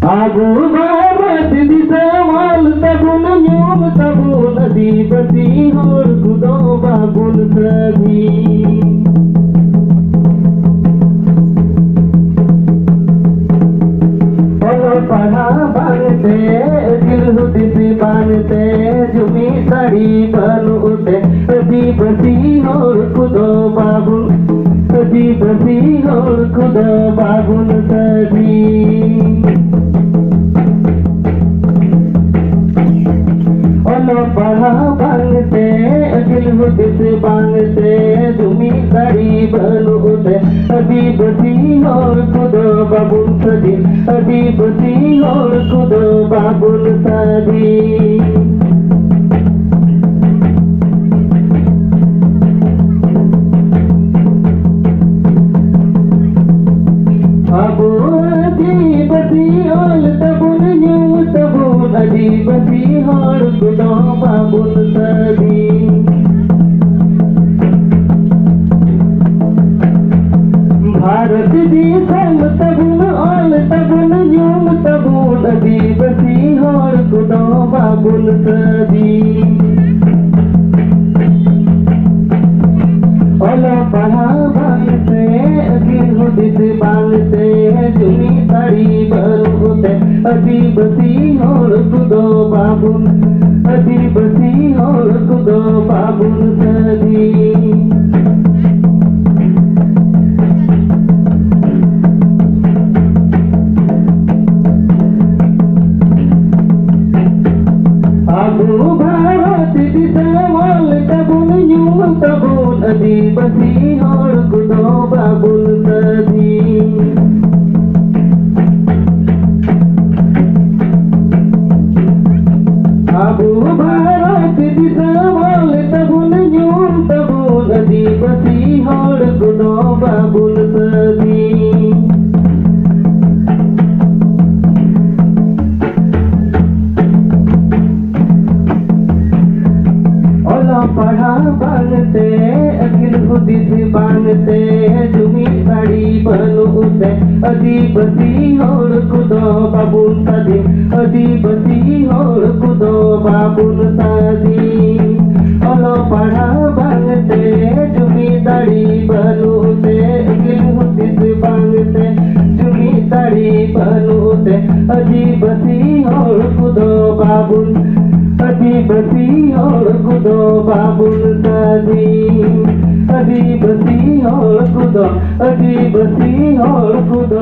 आगो भारत दिसवाल तबुन यूम तबुन अधिपति और खुदो बाबुल सभी पढ़ा बनते दिल हुदिस बनते जुमी तड़ी बनते अधिपति और खुदो बाबुल अधिपति और खुदो बाबुल सभी पढ़ा बनते दिल हुदिस बनते जुमी तड़ी बनते अधिपति और खुदो बाबुल सदी अधिपति और खुदो बाबुल सदी अबू अधिपति और तबुन यूं तबुन अधिपति और खुदो बाबुल सदी भारत दी संग तबुन और तबुन यूं तबुन अधिपति और खुदो बाबुल सदी पढ़ा बनते दिल हुदिस बनते जुमी तड़ी बनते अधिपति और खुदो बाबुल अधिपति और खुदो बाबुल सदी आगो भारत दिसवाल तबुन यूं तबुन अधिपति और खुदो बाबुल सदी आगो भारत दिसवाल तबुन यूं तबुन अधिपति और खुदो बाबुल सदी पढ़ा बनते दिल हुदिस बनते जुमी तड़ी बनते अधिपति और खुदो बाबुल सदी अधिपति और खुदो बाबुल सदी पढ़ा बनते जुमी तड़ी बनते दिल हुदिस बनते जुमी तड़ी बनते अधिपति और खुदो बाबुल अधिपति और खुदो बाबुल सदी अधिपति और खुदो अधिपति और खुदो